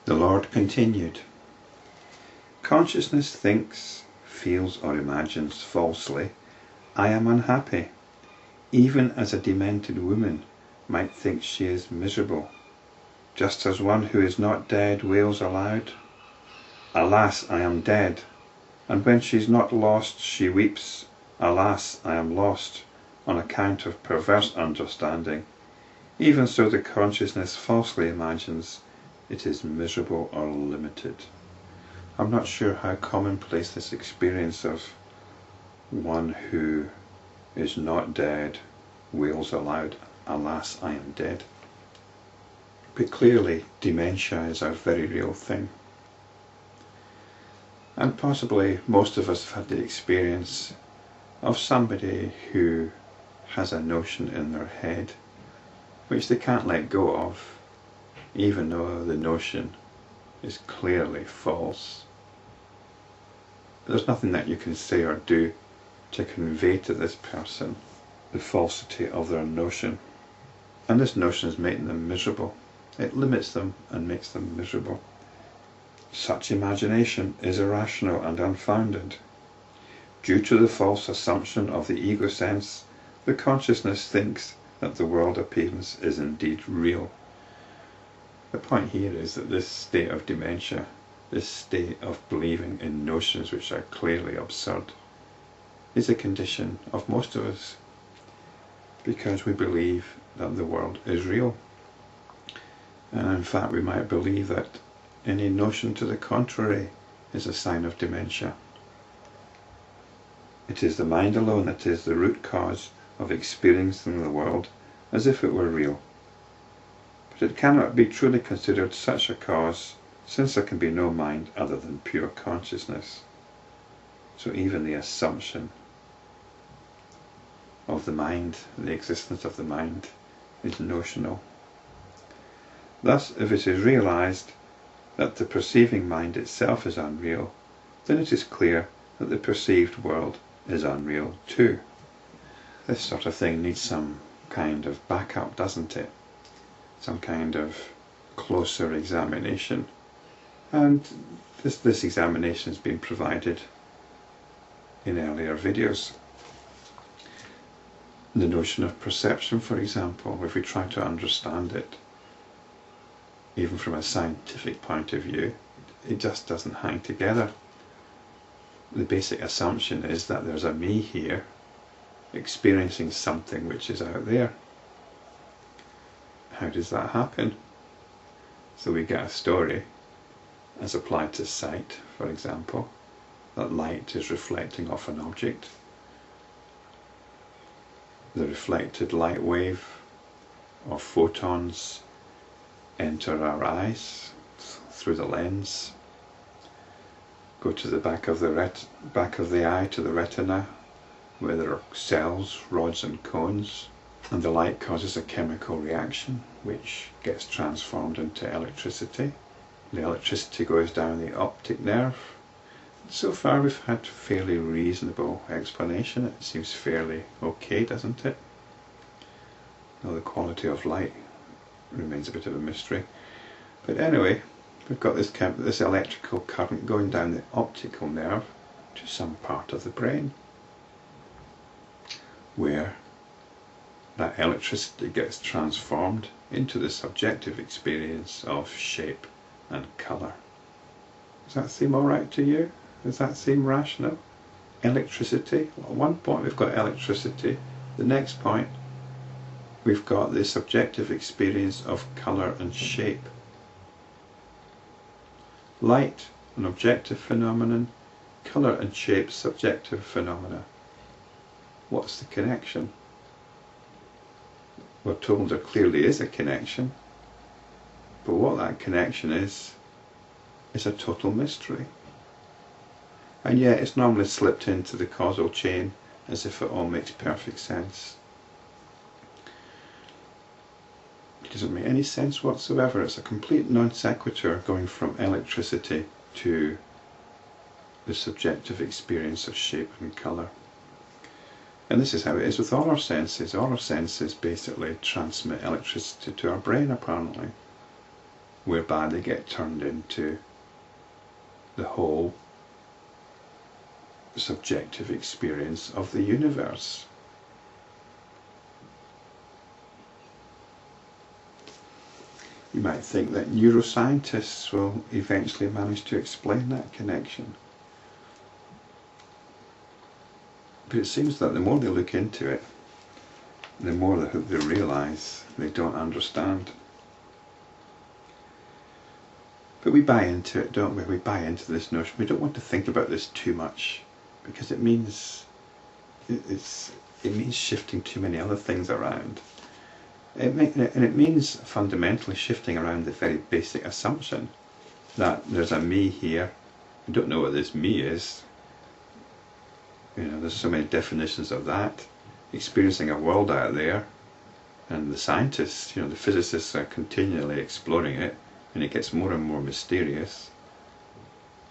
The Lord continued, "Consciousness thinks, feels or imagines falsely, I am unhappy, even as a demented woman might think she is miserable, just as one who is not dead wails aloud, Alas, I am dead, and when she's not lost she weeps, Alas, I am lost, on account of perverse understanding. Even so the consciousness falsely imagines it is miserable or limited." I'm not sure how commonplace this experience of one who is not dead wails aloud, Alas, I am dead. But clearly dementia is a very real thing. And possibly most of us have had the experience of somebody who has a notion in their head which they can't let go of, even though the notion is clearly false. But there's nothing that you can say or do to convey to this person the falsity of their notion. And this notion is making them miserable. It limits them and makes them miserable. Such imagination is irrational and unfounded. Due to the false assumption of the ego sense, the consciousness thinks that the world appearance is indeed real. The point here is that this state of dementia, this state of believing in notions which are clearly absurd, is a condition of most of us, because we believe that the world is real. And in fact we might believe that any notion to the contrary is a sign of dementia. It is the mind alone that is the root cause of experiencing the world as if it were real. But it cannot be truly considered such a cause, since there can be no mind other than pure consciousness. So even the assumption of the mind, the existence of the mind, is notional. Thus, if it is realized that the perceiving mind itself is unreal, then it is clear that the perceived world is unreal too. This sort of thing needs some kind of backup, doesn't it? Some kind of closer examination. And this examination has been provided in earlier videos. The notion of perception, for example, if we try to understand it, even from a scientific point of view, it just doesn't hang together. The basic assumption is that there's a me here experiencing something which is out there. How does that happen? So we get a story as applied to sight, for example, that light is reflecting off an object. The reflected light wave or photons enter our eyes through the lens, go to the back of the eye to the retina, where there are cells, rods and cones, and the light causes a chemical reaction which gets transformed into electricity. The electricity goes down the optic nerve. So far we've had fairly reasonable explanation. It seems fairly okay, doesn't it? Now the quality of light remains a bit of a mystery. But anyway, we've got this electrical current going down the optical nerve to some part of the brain, where that electricity gets transformed into the subjective experience of shape and colour. Does that seem alright to you? Does that seem rational? Electricity. At one point we've got electricity. The next point we've got the subjective experience of colour and shape. Light, an objective phenomenon. Colour and shape, subjective phenomena. What's the connection? We're told there clearly is a connection, but what that connection is a total mystery. And yet it's normally slipped into the causal chain as if it all makes perfect sense. It doesn't make any sense whatsoever. It's a complete non-sequitur going from electricity to the subjective experience of shape and colour. And this is how it is with all our senses. All our senses basically transmit electricity to our brain, apparently. whereby they get turned into the whole subjective experience of the universe. You might think that neuroscientists will eventually manage to explain that connection. But it seems that the more they look into it, the more they realise they don't understand. But we buy into it, don't we? We buy into this notion. We don't want to think about this too much, because it means shifting too many other things around. And it means fundamentally shifting around the very basic assumption that there's a me here. We don't know what this me is. There's so many definitions of that. Experiencing a world out there, and the scientists, the physicists are continually exploring it, and it gets more and more mysterious.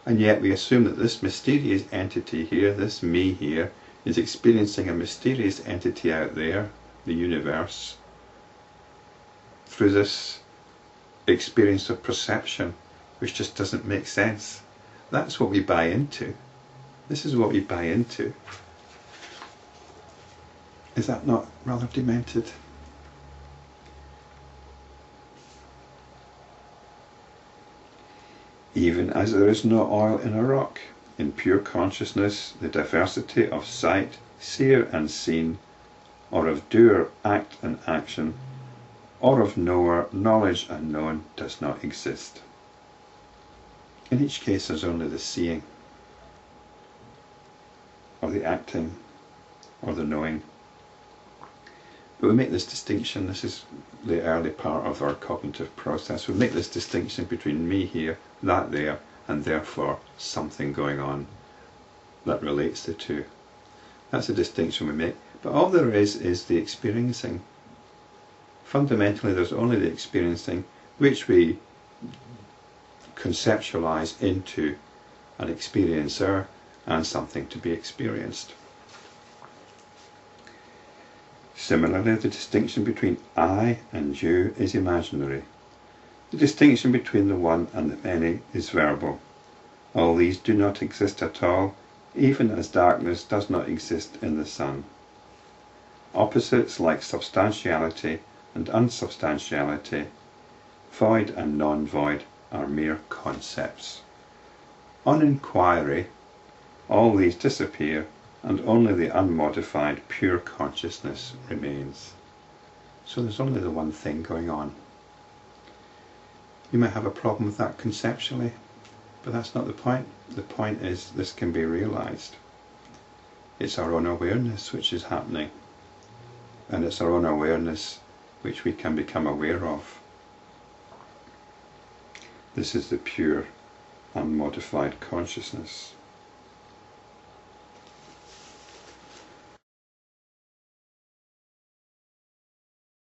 And yet we assume that this mysterious entity here, this me here, is experiencing a mysterious entity out there, the universe, through this experience of perception, which just doesn't make sense. That's what we buy into. This is what we buy into. Is that not rather demented? Even as there is no oil in a rock, in pure consciousness the diversity of sight, seer and seen, or of doer, act and action, or of knower, knowledge and known, does not exist. In each case there's only the seeing, or the acting, or the knowing. But we make this distinction, this is the early part of our cognitive process, we make this distinction between me here, that there, and therefore something going on that relates the two. That's a distinction we make, but all there is the experiencing. Fundamentally there's only the experiencing, which we conceptualize into an experiencer and something to be experienced. Similarly, the distinction between I and you is imaginary. The distinction between the one and the many is verbal. All these do not exist at all, even as darkness does not exist in the sun. Opposites like substantiality and unsubstantiality, void and non-void, are mere concepts. On inquiry, all these disappear, and only the unmodified pure consciousness remains. So there's only the one thing going on. You might have a problem with that conceptually, but that's not the point. The point is this can be realized. It's our own awareness which is happening, and it's our own awareness which we can become aware of. This is the pure, unmodified consciousness.